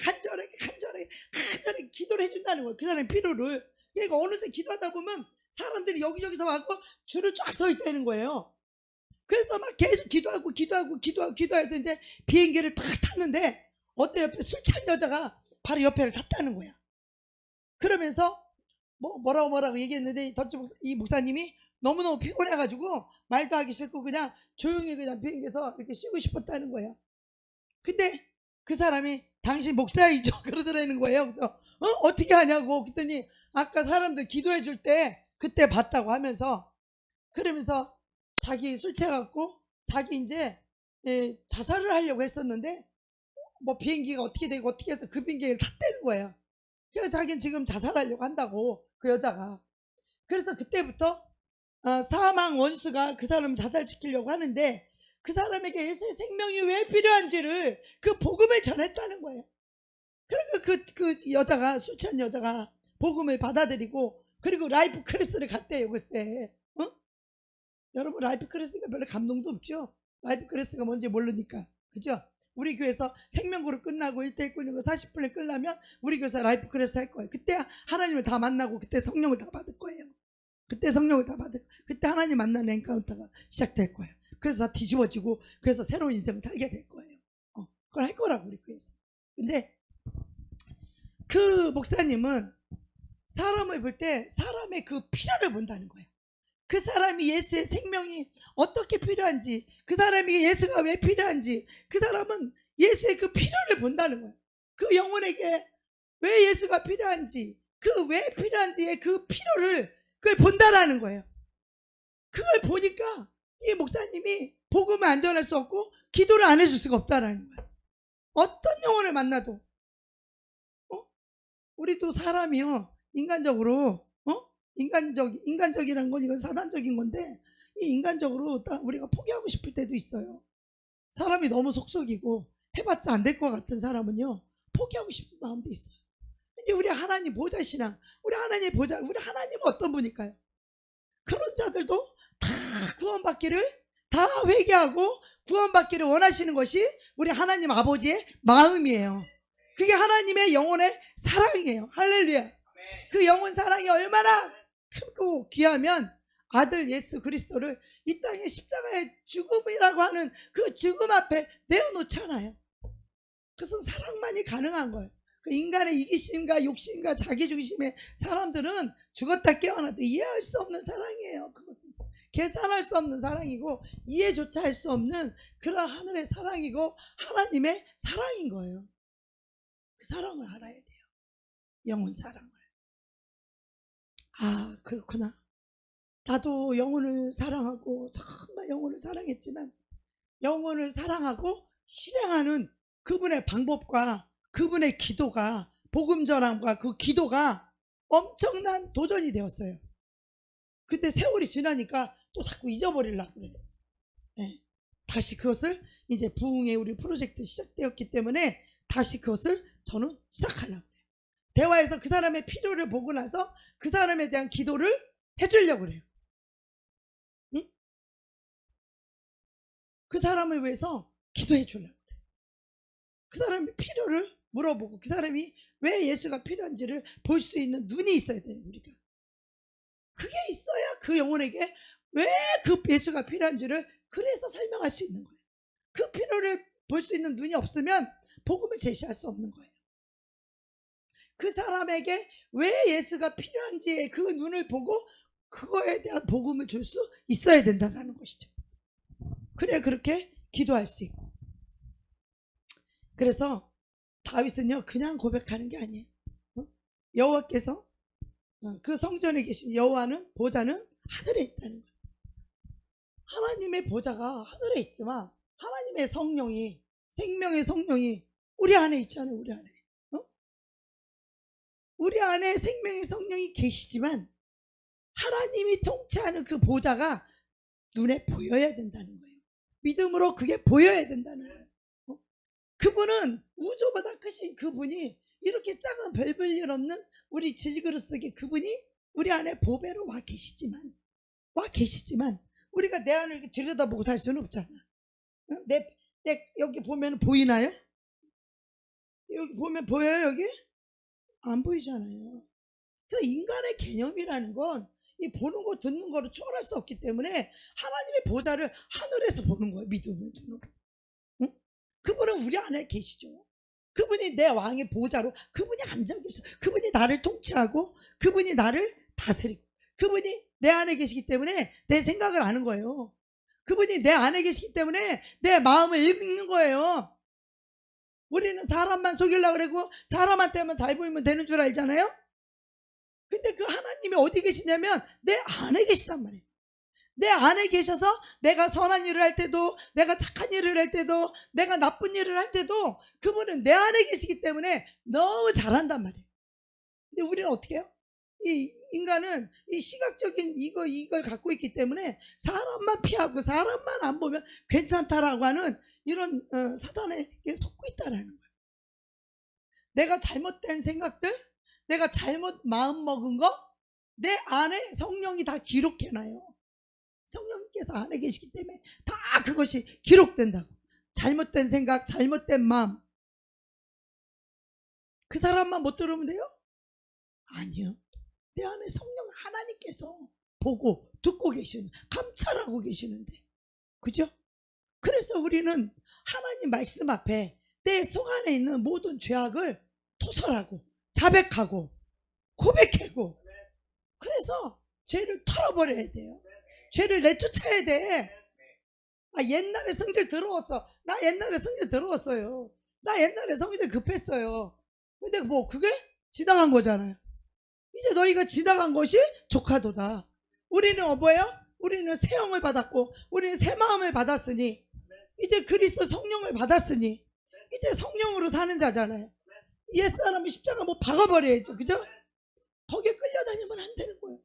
기도를 해준다는 거야. 그 사람의 필요를. 그러니까 어느새 기도하다 보면 사람들이 여기저기서 와서 줄을 쫙 서 있다는 거예요. 그래서 막 계속 기도해서 이제 비행기를 탁 탔는데 어때, 옆에 술 취한 여자가 바로 옆에를 탔다는 거야. 그러면서 뭐라고 얘기했는데 이 목사님이 너무너무 피곤해가지고 말도 하기 싫고 그냥 조용히 그냥 비행기에서 이렇게 쉬고 싶었다는 거예요. 근데 그 사람이 당신 목사이죠? 그러더라는 거예요. 그래서 어떻게 하냐고. 그랬더니 아까 사람들 기도해 줄 때 그때 봤다고 하면서, 그러면서 자기 술 취해갖고 자기 이제 자살을 하려고 했었는데 뭐 비행기가 어떻게 되고 어떻게 해서 그 비행기를 탔다는 거예요. 그래서 자기는 지금 자살하려고 한다고, 그 여자가. 그래서 그때부터 사망 원수가 그 사람을 자살시키려고 하는데, 그 사람에게 예수의 생명이 왜 필요한지를 그 복음을 전했다는 거예요. 그러니까 그 여자가, 술 취한 여자가 복음을 받아들이고, 그리고 라이프 크리스를 갔대요 글쎄. 여러분, 라이프 크리스가 별로 감동도 없죠. 라이프 크리스가 뭔지 모르니까. 그죠? 우리 교회에서 생명그룹 끝나고 1대1 끌리고 40분에 끌려면 우리 교회에서 라이프 크리스 할 거예요. 그때 하나님을 다 만나고 그때 성령을 다 받을 거예요. 그때 성령을 다 받을, 그때 하나님 만나는 엔카운터가 시작될 거예요. 그래서 다 뒤집어지고, 그래서 새로운 인생을 살게 될 거예요. 그걸 할 거라고 우리 교회에서. 근데 그 목사님은 사람을 볼 때 사람의 그 필요를 본다는 거예요. 그 사람이 예수의 생명이 어떻게 필요한지, 그 사람에게 예수가 왜 필요한지, 그 사람은 예수의 그 필요를 본다는 거예요. 그 영혼에게 왜 예수가 필요한지, 그 왜 필요한지의 그 필요를 그걸 본다라는 거예요. 그걸 보니까 이 목사님이 복음을 안 전할 수 없고 기도를 안 해줄 수가 없다라는 거예요. 어떤 영혼을 만나도. 우리도 사람이요, 인간적으로 인간적이라는 건 이건 사단적인 건데, 이 인간적으로 우리가 포기하고 싶을 때도 있어요. 사람이 너무 속속이고 해봤자 안 될 것 같은 사람은요, 포기하고 싶은 마음도 있어요. 근데 우리 하나님 보좌 신앙, 우리 하나님 보좌, 우리 하나님은 어떤 분일까요? 그런 자들도 다 구원받기를, 다 회개하고 구원받기를 원하시는 것이 우리 하나님 아버지의 마음이에요. 그게 하나님의 영혼의 사랑이에요. 할렐루야. 그 영혼 사랑이 얼마나 크고 귀하면 아들 예수 그리스도를 이 땅의 십자가의 죽음이라고 하는 그 죽음 앞에 내어놓잖아요. 그것은 사랑만이 가능한 거예요. 그 인간의 이기심과 욕심과 자기중심의 사람들은 죽었다 깨어나도 이해할 수 없는 사랑이에요. 그것은 계산할 수 없는 사랑이고 이해조차 할 수 없는 그런 하늘의 사랑이고 하나님의 사랑인 거예요. 그 사랑을 알아야 돼요. 영혼 사랑을. 아, 그렇구나. 나도 영혼을 사랑하고 정말 영혼을 사랑했지만, 영혼을 사랑하고 실행하는 그분의 방법과 그분의 기도가, 복음 전함과 그 기도가 엄청난 도전이 되었어요. 근데 세월이 지나니까 또 자꾸 잊어버리려고 그래요. 네. 다시 그것을 이제 부흥의 우리 프로젝트 시작되었기 때문에 다시 그것을 저는 시작하려고 해요. 대화에서 그 사람의 필요를 보고 나서 그 사람에 대한 기도를 해주려고 그래요. 응? 그 사람을 위해서 기도해 주려고 그래요. 그 사람의 필요를 물어보고 그 사람이 왜 예수가 필요한지를 볼 수 있는 눈이 있어야 돼요. 우리가 그게 있어야 그 영혼에게 왜 그 예수가 필요한지를 그래서 설명할 수 있는 거예요. 그 필요를 볼 수 있는 눈이 없으면 복음을 제시할 수 없는 거예요. 그 사람에게 왜 예수가 필요한지의 그 눈을 보고 그거에 대한 복음을 줄 수 있어야 된다는 것이죠. 그래 그렇게 기도할 수 있고. 그래서 다윗은요 그냥 고백하는 게 아니에요. 여호와께서 그 성전에 계신 여호와는 보좌는 하늘에 있다는 거예요. 하나님의 보좌가 하늘에 있지만 하나님의 성령이, 생명의 성령이 우리 안에 있잖아요. 우리 안에. 우리 안에 생명의 성령이 계시지만 하나님이 통치하는 그 보좌가 눈에 보여야 된다는 거예요. 믿음으로 그게 보여야 된다는 거예요. 그분은 우주보다 크신 그분이 이렇게 작은 별볼 일 없는 우리 질그릇 속에 그분이 우리 안에 보배로 와 계시지만 우리가 내 안을 이렇게 들여다보고 살 수는 없잖아. 내 여기 보면 보이나요? 여기 보면 보여요? 여기? 안 보이잖아요. 그래서 인간의 개념이라는 건 이 보는 거 듣는 거를 초월할 수 없기 때문에 하나님의 보좌를 하늘에서 보는 거예요. 믿음의 눈으로. 응? 그분은 우리 안에 계시죠. 그분이 내 왕의 보좌로 그분이 앉아 계셔. 그분이 나를 통치하고 그분이 나를 다스리고 그분이 내 안에 계시기 때문에 내 생각을 아는 거예요. 그분이 내 안에 계시기 때문에 내 마음을 읽는 거예요. 우리는 사람만 속이려고 그러고 사람한테만 잘 보이면 되는 줄 알잖아요. 근데 그 하나님이 어디 계시냐면 내 안에 계시단 말이에요. 내 안에 계셔서 내가 선한 일을 할 때도, 내가 착한 일을 할 때도, 내가 나쁜 일을 할 때도 그분은 내 안에 계시기 때문에 너무 잘한단 말이에요. 근데 우리는 어떻게 해요? 이 인간은 이 시각적인 이걸 갖고 있기 때문에 사람만 피하고 사람만 안 보면 괜찮다라고 하는 이런 사단에게 속고 있다라는 거예요. 내가 잘못된 생각들, 내가 잘못 마음 먹은 거 내 안에 성령이 다 기록해놔요. 성령님께서 안에 계시기 때문에 다 그것이 기록된다고. 잘못된 생각, 잘못된 마음, 그 사람만 못 들으면 돼요? 아니요. 내 안에 성령 하나님께서 보고 듣고 계시는, 감찰하고 계시는데, 그죠? 그래서 우리는 하나님 말씀 앞에 내 속 안에 있는 모든 죄악을 토설하고 자백하고 고백하고, 그래서 죄를 털어버려야 돼요. 죄를 내쫓아야 돼. 옛날에 성질 더러웠어. 나 옛날에 성질 더러웠어요. 나 옛날에 성질 급했어요. 근데 뭐 그게 지나간 거잖아요. 이제 너희가 지나간 것이 조카도다. 우리는 뭐예요? 우리는 새 영을 받았고 우리는 새 마음을 받았으니, 이제 그리스도 성령을 받았으니 이제 성령으로 사는 자잖아요. 옛사람이 십자가 뭐 박아버려야죠. 그죠? 거기에 끌려다니면 안 되는 거예요.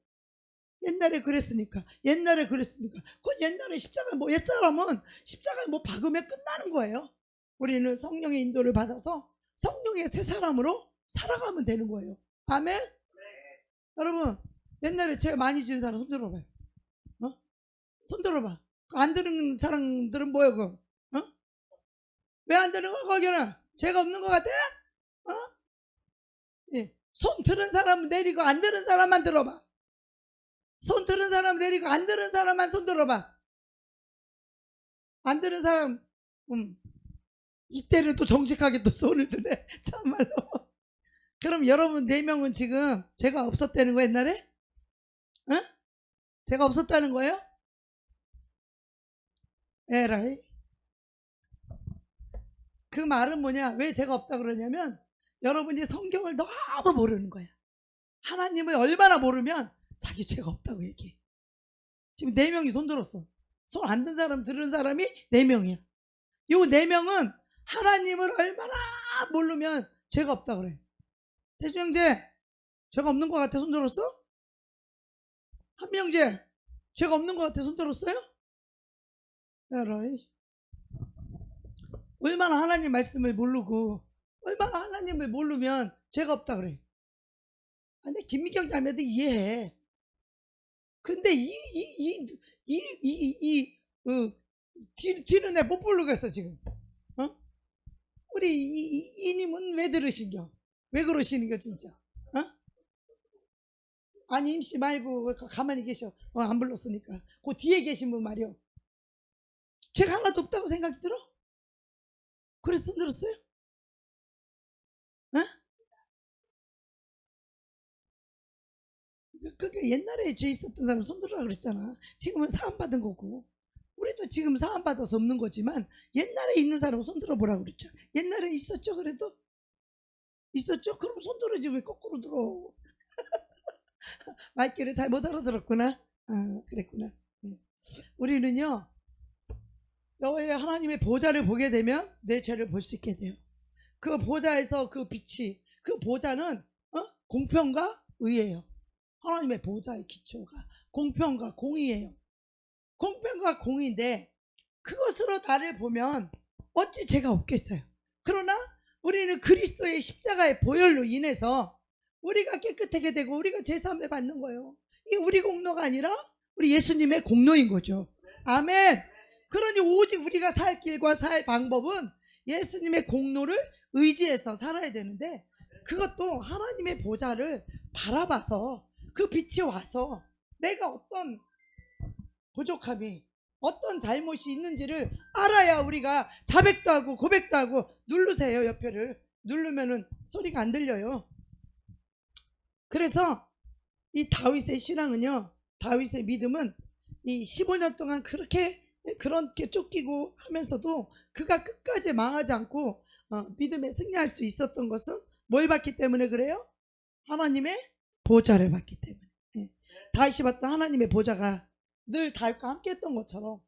옛날에 그랬으니까. 그건 옛날에 십자가 뭐 옛사람은 십자가 뭐 박으면 끝나는 거예요. 우리는 성령의 인도를 받아서 성령의 새 사람으로 살아가면 되는 거예요. 아멘. 여러분, 옛날에 죄 많이 지은 사람 손 들어봐요. 손 들어봐. 안 드는 사람들은 뭐예요? 그거? 왜 안 드는 거? 거기는 죄가 없는 것 같아? 예. 손 들은 사람은 내리고 안 들은 사람만 들어봐. 손 들은 사람 내리고 안 들은 사람만 손 들어봐. 안 들은 사람 이때는 또 정직하게 또 손을 드네. 참말로. 그럼 여러분 4명은 지금 죄가 없었다는 거 옛날에? 죄가 없었다는 거예요? 에라이. 그 말은 뭐냐? 왜 죄가 없다 그러냐면 여러분이 성경을 너무 모르는 거야. 하나님을 얼마나 모르면 자기 죄가 없다고 얘기해. 지금 4명이 손 들었어. 손 안 든 사람 들은 사람이 4명이야. 이 4명은 하나님을 얼마나 모르면 죄가 없다 그래. 태주형제, 죄가 없는 것 같아 손 들었어? 한명제, 죄가 없는 것 같아 손 들었어요? 에라이. 얼마나 하나님 말씀을 모르고 얼마나 하나님을 모르면 죄가 없다 그래. 근데 김미경 자매도 이해해. 근데 뒤는 내 못 부르겠어 지금. 우리 이님은 왜 들으시겨? 왜 그러시는겨 진짜? 아니 임씨 말고 가만히 계셔. 안 불렀으니까. 그 뒤에 계신 분 말이요. 죄가 하나도 없다고 생각이 들어? 그래서 손 들었어요? 그러니까 옛날에 죄 있었던 사람 손 들으라 그랬잖아. 지금은 사함 받은 거고. 우리도 지금 사함 받아서 없는 거지만 옛날에 있는 사람 손 들어보라고 그랬죠. 옛날에 있었죠. 그래도 있었죠. 그럼 손 들어지 왜 거꾸로 들어? 말귀를 잘못 알아들었구나. 그랬구나. 우리는요 여호와의 하나님의 보좌를 보게 되면 내 죄를 볼 수 있게 돼요. 그 보좌에서 그 빛이, 그 보좌는 공평과 의예요. 하나님의 보좌의 기초가 공평과 공의예요. 공평과 공의인데 그것으로 나를 보면 어찌 죄가 없겠어요. 그러나 우리는 그리스도의 십자가의 보혈로 인해서 우리가 깨끗하게 되고 우리가 제사함을 받는 거예요. 이게 우리 공로가 아니라 우리 예수님의 공로인 거죠. 아멘. 그러니 오직 우리가 살 길과 살 방법은 예수님의 공로를 의지해서 살아야 되는데, 그것도 하나님의 보좌를 바라봐서 그 빛이 와서 내가 어떤 부족함이, 어떤 잘못이 있는지를 알아야 우리가 자백도 하고 고백도 하고. 누르세요. 옆에를 누르면은 소리가 안 들려요. 그래서 이 다윗의 신앙은요, 다윗의 믿음은 이 15년 동안 그렇게 쫓기고 하면서도 그가 끝까지 망하지 않고 믿음에 승리할 수 있었던 것은 뭘 받기 때문에 그래요? 하나님의 보좌를 받기 때문에. 예. 다윗이 봤던 하나님의 보좌가 늘 다윗과 함께 했던 것처럼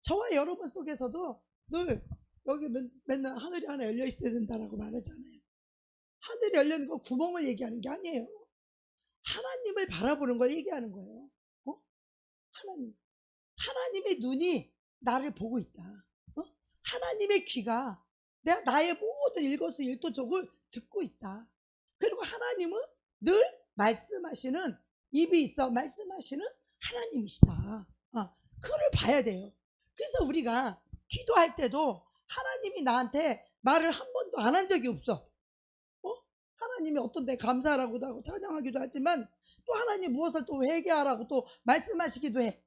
저와 여러분 속에서도 늘 여기 맨날 하늘이 하나 열려 있어야 된다라고 말하잖아요. 하늘이 열려 있는 건 구멍을 얘기하는 게 아니에요. 하나님을 바라보는 걸 얘기하는 거예요. 하나님의 눈이 나를 보고 있다. 하나님의 귀가 나의 모든 일거수일투족을 듣고 있다. 그리고 하나님은 늘 말씀하시는, 입이 있어 말씀하시는 하나님이시다. 그걸 봐야 돼요. 그래서 우리가 기도할 때도 하나님이 나한테 말을 한 번도 안 한 적이 없어. 하나님이 어떤 데 감사하라고도 하고 찬양하기도 하지만 또 하나님 무엇을 또 회개하라고 또 말씀하시기도 해.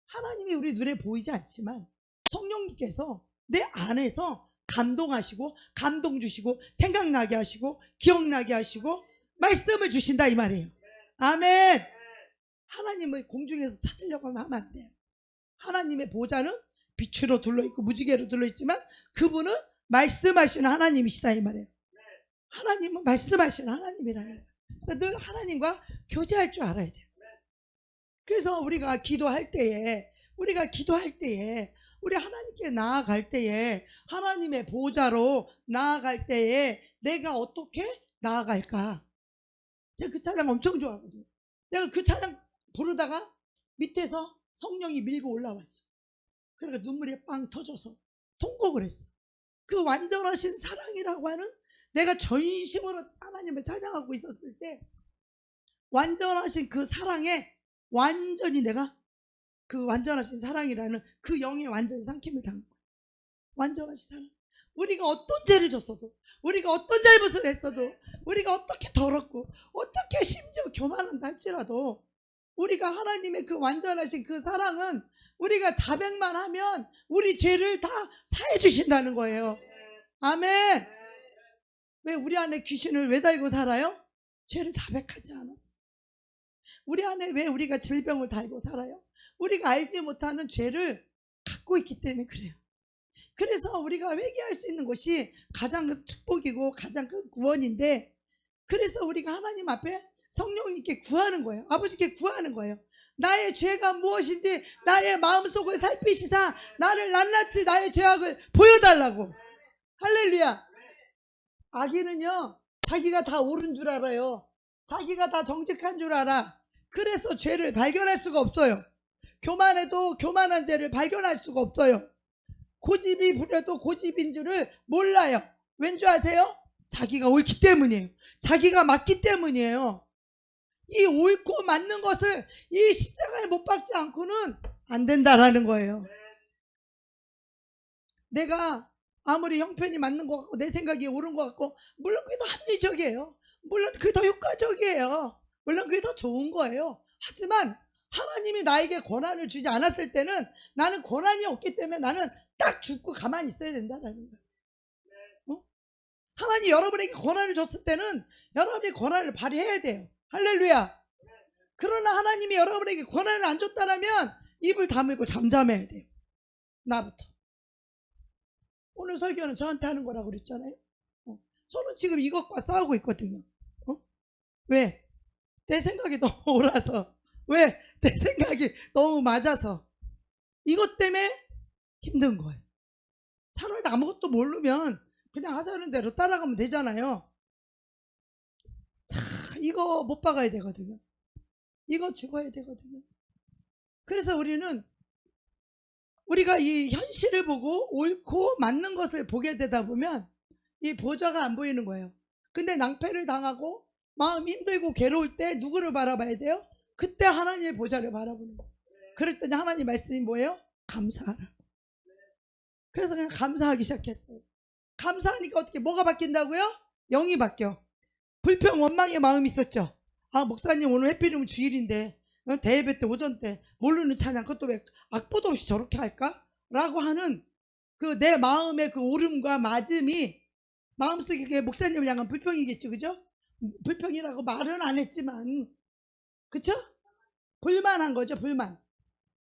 하나님이 우리 눈에 보이지 않지만 성령님께서 내 안에서 감동하시고 감동 주시고 생각나게 하시고 기억나게 하시고 말씀을 주신다 이 말이에요. 아멘. 하나님을 공중에서 찾으려고 하면 안 돼요. 하나님의 보좌는 빛으로 둘러있고 무지개로 둘러있지만 그분은 말씀하시는 하나님이시다 이 말이에요. 하나님은 말씀하시는 하나님이라는 거예요. 그래서 늘 하나님과 교제할 줄 알아야 돼요. 그래서 우리가 기도할 때에 우리 하나님께 나아갈 때에 하나님의 보좌로 나아갈 때에 내가 어떻게 나아갈까? 제가 그 찬양 엄청 좋아하거든요. 내가 그 찬양 부르다가 밑에서 성령이 밀고 올라왔어. 그러니까 눈물이 빵 터져서 통곡을 했어. 그 완전하신 사랑이라고 하는, 내가 전심으로 하나님을 찬양하고 있었을 때 완전하신 그 사랑에 완전히 내가 그 완전하신 사랑이라는 그 영에 완전히 삼킴을 당한 거야. 완전하신 사랑. 우리가 어떤 죄를 졌어도, 우리가 어떤 잘못을 했어도, 우리가 어떻게 더럽고 어떻게 심지어 교만한다 할지라도 우리가 하나님의 그 완전하신 그 사랑은 우리가 자백만 하면 우리 죄를 다 사해 주신다는 거예요. 아멘. 왜 우리 안에 귀신을 왜 달고 살아요? 죄를 자백하지 않았어. 우리 안에 왜 우리가 질병을 달고 살아요? 우리가 알지 못하는 죄를 갖고 있기 때문에 그래요. 그래서 우리가 회개할 수 있는 것이 가장 큰 축복이고 가장 큰 구원인데, 그래서 우리가 하나님 앞에 성령님께 구하는 거예요. 아버지께 구하는 거예요. 나의 죄가 무엇인지 나의 마음속을 살피시사 나를 낱낱이 나의 죄악을 보여달라고. 할렐루야. 아기는요 자기가 다 옳은 줄 알아요. 자기가 다 정직한 줄 알아. 그래서 죄를 발견할 수가 없어요. 교만해도 교만한 죄를 발견할 수가 없어요. 고집이 부려도 고집인 줄을 몰라요. 왠 줄 아세요? 자기가 옳기 때문이에요. 자기가 맞기 때문이에요. 이 옳고 맞는 것을 이 십자가에 못 박지 않고는 안 된다라는 거예요. 내가 아무리 형편이 맞는 것 같고 내 생각이 옳은 것 같고, 물론 그게 더 합리적이에요. 물론 그게 더 효과적이에요. 물론 그게 더 좋은 거예요. 하지만 하나님이 나에게 권한을 주지 않았을 때는 나는 권한이 없기 때문에 나는 딱 죽고 가만히 있어야 된다는 거예요. 하나님 여러분에게 권한을 줬을 때는 여러분이 권한을 발휘해야 돼요. 할렐루야. 그러나 하나님이 여러분에게 권한을 안 줬다면 입을 다물고 잠잠해야 돼요. 나부터. 오늘 설교는 저한테 하는 거라고 그랬잖아요. 저는 지금 이것과 싸우고 있거든요. 왜? 내 생각이 너무 옳아서. 왜? 내 생각이 너무 맞아서. 이것 때문에 힘든 거예요. 차라리 아무것도 모르면 그냥 하자는 대로 따라가면 되잖아요. 자, 이거 못 박아야 되거든요. 이거 죽어야 되거든요. 그래서 우리가 이 현실을 보고 옳고 맞는 것을 보게 되다 보면 이 보좌가 안 보이는 거예요. 근데 낭패를 당하고 마음 힘들고 괴로울 때 누구를 바라봐야 돼요? 그때 하나님의 보좌를 바라보는 거예요. 그랬더니 하나님 말씀이 뭐예요? 감사하라. 그래서 그냥 감사하기 시작했어요. 감사하니까 어떻게 뭐가 바뀐다고요? 영이 바뀌어. 불평 원망의 마음이 있었죠. 아, 목사님 오늘 해필이면 주일인데 대예배 때 오전 때 모르는 찬양 그것도 왜 악보도 없이 저렇게 할까? 라고 하는 그 내 마음의 그 오름과 맞음이 마음속에 그게 목사님을 향한 불평이겠죠. 그죠? 불평이라고 말은 안 했지만, 그쵸? 불만한 거죠. 불만.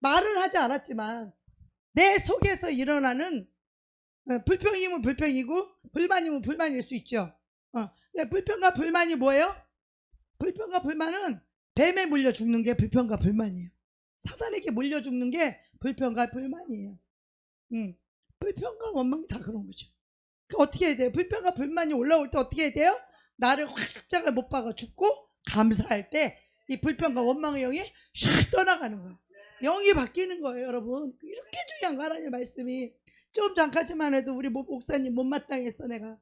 말은 하지 않았지만 내 속에서 일어나는 불평이면 불평이고 불만이면 불만일 수 있죠. 근데 불평과 불만이 뭐예요? 불평과 불만은 뱀에 물려 죽는 게 불평과 불만이에요. 사단에게 물려 죽는 게 불평과 불만이에요. 불평과 원망이 다 그런 거죠. 어떻게 해야 돼요? 불평과 불만이 올라올 때 어떻게 해야 돼요? 나를 확 십자가에 못 박아 죽고 감사할 때 이 불평과 원망의 영이 샥 떠나가는 거예요. 영이 바뀌는 거예요, 여러분. 이렇게 중요한 거 하나님의 말씀이. 좀 전까지만 해도 우리 목사님 못마땅했어 내가.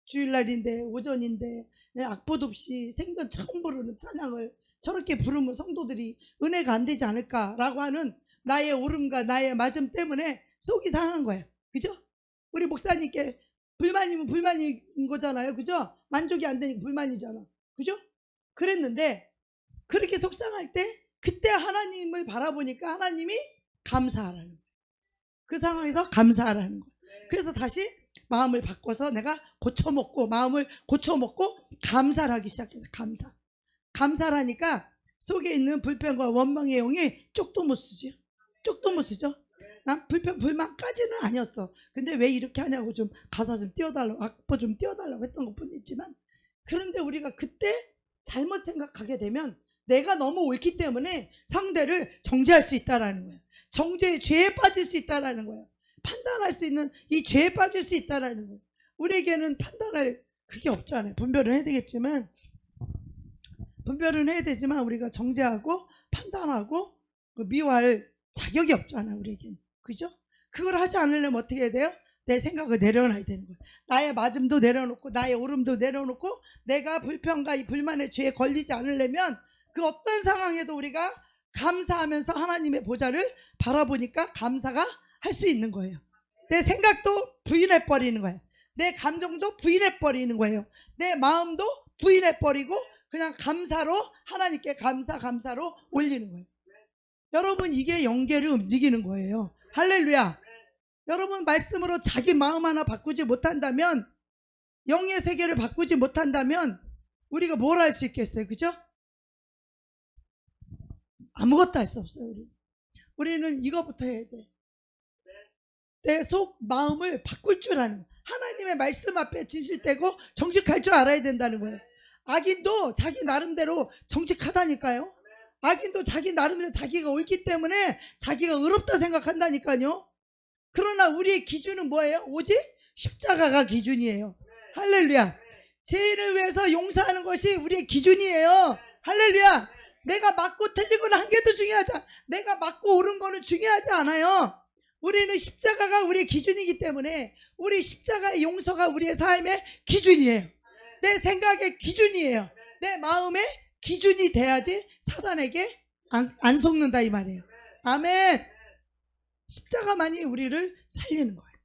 주일날인데 오전인데 악보도 없이 생전 처음 부르는 찬양을 저렇게 부르면 성도들이 은혜가 안 되지 않을까라고 하는 나의 오름과 나의 맞음 때문에 속이 상한 거예요. 그죠? 우리 목사님께 불만이면 불만인 거잖아요. 그죠? 만족이 안 되니까 불만이잖아. 그죠? 그랬는데 그렇게 속상할 때 그때 하나님을 바라보니까 하나님이 감사하라는 거예요. 그 상황에서 감사하라는 거예요. 그래서 다시 마음을 바꿔서 내가 고쳐먹고 마음을 고쳐먹고 감사를 하기 시작해요. 감사를 하니까 속에 있는 불평과 원망의 영이 쪽도 못 쓰죠. 쪽도 못 쓰죠. 난 불평 불만까지는 아니었어. 근데 왜 이렇게 하냐고 좀 가사 좀 띄워달라고 악보 좀 띄워달라고 했던 것뿐 있지만, 그런데 우리가 그때 잘못 생각하게 되면 내가 너무 옳기 때문에 상대를 정죄할 수 있다라는 거예요. 정죄의 죄에 빠질 수 있다라는 거예요. 판단할 수 있는 이 죄에 빠질 수 있다라는 거예요. 우리에게는 판단할 그게 없잖아요. 분별은 해야 되겠지만, 우리가 정죄하고 판단하고 미워할 자격이 없잖아요. 우리에게는. 그죠? 그걸 하지 않으려면 어떻게 해야 돼요? 내 생각을 내려놔야 되는 거예요. 나의 맞음도 내려놓고 나의 오름도 내려놓고 내가 불평과 이 불만의 죄에 걸리지 않으려면 그 어떤 상황에도 우리가 감사하면서 하나님의 보좌를 바라보니까 감사가 할 수 있는 거예요. 내 생각도 부인해버리는 거예요. 내 감정도 부인해버리는 거예요. 내 마음도 부인해버리고 그냥 감사로 하나님께 감사로 올리는 거예요. 여러분, 이게 영계를 움직이는 거예요. 할렐루야. 여러분, 말씀으로 자기 마음 하나 바꾸지 못한다면, 영의 세계를 바꾸지 못한다면 우리가 뭘 할 수 있겠어요? 그죠? 아무것도 할 수 없어요. 우리는 이거부터 해야 돼. 내 속 마음을 바꿀 줄 아는, 하나님의 말씀 앞에 진실되고 정직할 줄 알아야 된다는 거예요. 악인도 자기 나름대로 정직하다니까요. 악인도 자기 나름대로 자기가 옳기 때문에 자기가 의롭다 생각한다니까요. 그러나 우리의 기준은 뭐예요? 오직 십자가가 기준이에요. 할렐루야. 죄인을 위해서 용서하는 것이 우리의 기준이에요. 할렐루야. 내가 맞고 틀리고는 한 개도 중요하지 않아. 내가 맞고 옳은 거는 중요하지 않아요. 우리는 십자가가 우리의 기준이기 때문에 우리 십자가의 용서가 우리의 삶의 기준이에요. 내 생각의 기준이에요. 내 마음의 기준이 돼야지 사단에게 안 속는다 이 말이에요. 아멘. 십자가만이 우리를 살리는 거예요.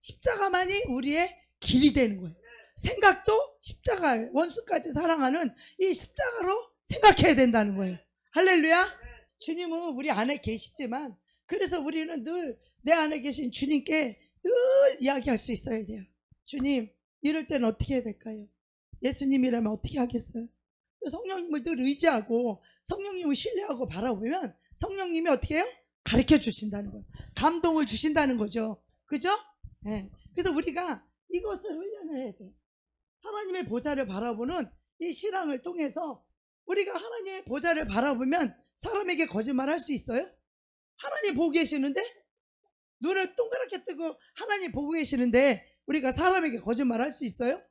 십자가만이 우리의 길이 되는 거예요. 생각도 십자가, 원수까지 사랑하는 이 십자가로 생각해야 된다는 거예요. 할렐루야. 주님은 우리 안에 계시지만, 그래서 우리는 늘 내 안에 계신 주님께 늘 이야기할 수 있어야 돼요. 주님, 이럴 때는 어떻게 해야 될까요? 예수님이라면 어떻게 하겠어요? 성령님을 늘 의지하고 성령님을 신뢰하고 바라보면 성령님이 어떻게 해요? 가르쳐 주신다는 거예요. 감동을 주신다는 거죠. 그죠? 네. 그래서 우리가 이것을 훈련을 해야 돼요. 하나님의 보좌를 바라보는 이 신앙을 통해서 우리가 하나님의 보좌를 바라보면 사람에게 거짓말 할 수 있어요? 하나님 보고 계시는데, 눈을 동그랗게 뜨고 하나님 보고 계시는데 우리가 사람에게 거짓말 할 수 있어요?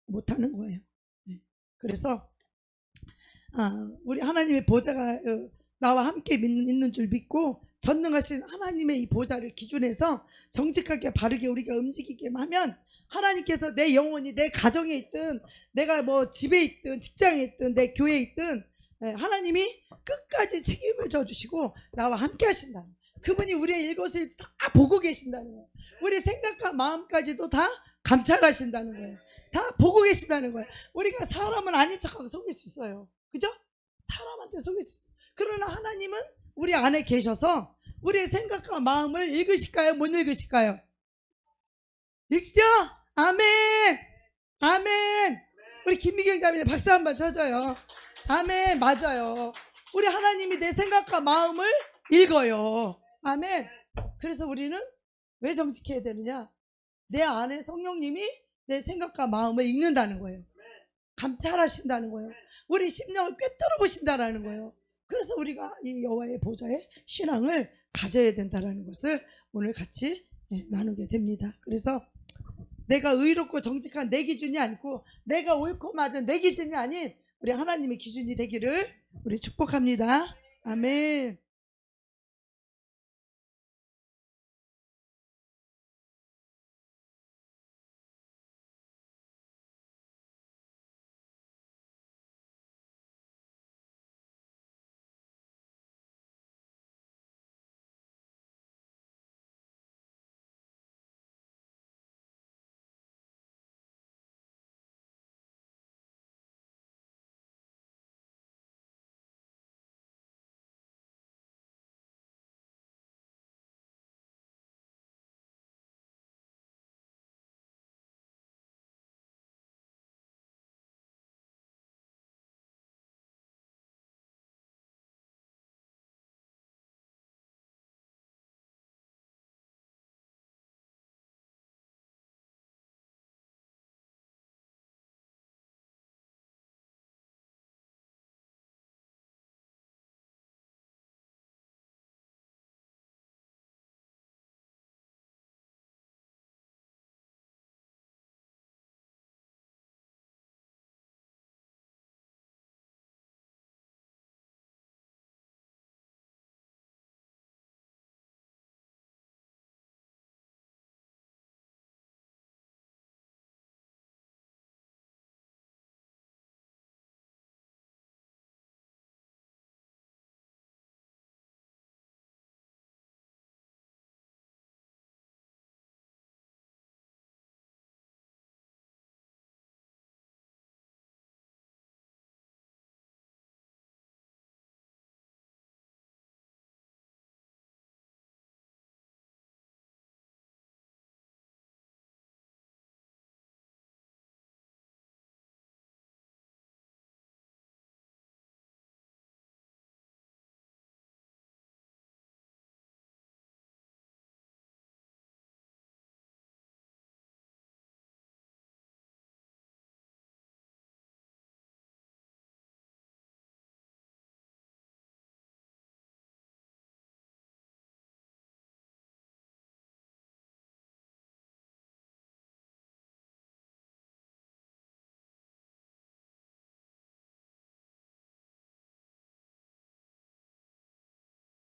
못하는 거예요. 네. 그래서 우리 하나님의 보좌가 나와 함께 있는 줄 믿고 전능하신 하나님의 이 보좌를 기준해서 정직하게 바르게 우리가 움직이게 하면 하나님께서 내 영혼이 내 가정에 있든 내가 뭐 집에 있든 직장에 있든 내 교회에 있든 하나님이 끝까지 책임을 져주시고 나와 함께 하신다는 거예요. 그분이 우리의 일것을 다 보고 계신다는 거예요. 우리 생각과 마음까지도 다 감찰하신다는 거예요. 다 보고 계신다는 거예요. 우리가 사람은 아닌 척하고 속일 수 있어요. 그죠? 사람한테 속일 수 있어요. 그러나 하나님은 우리 안에 계셔서 우리의 생각과 마음을 읽으실까요? 못 읽으실까요? 읽죠? 아멘. 아멘. 우리 김미경 자매님 박수 한번 쳐줘요. 아멘. 맞아요. 우리 하나님이 내 생각과 마음을 읽어요. 아멘. 그래서 우리는 왜 정직해야 되느냐? 내 안에 성령님이 내 생각과 마음을 읽는다는 거예요. 감찰하신다는 거예요. 우리 심령을 꿰뚫어 보신다라는 거예요. 그래서 우리가 이 여호와의 보좌에 신앙을 가져야 된다라는 것을 오늘 같이 나누게 됩니다. 그래서 내가 의롭고 정직한 내 기준이 아니고 내가 옳고 맞은 내 기준이 아닌 우리 하나님의 기준이 되기를 우리 축복합니다. 아멘.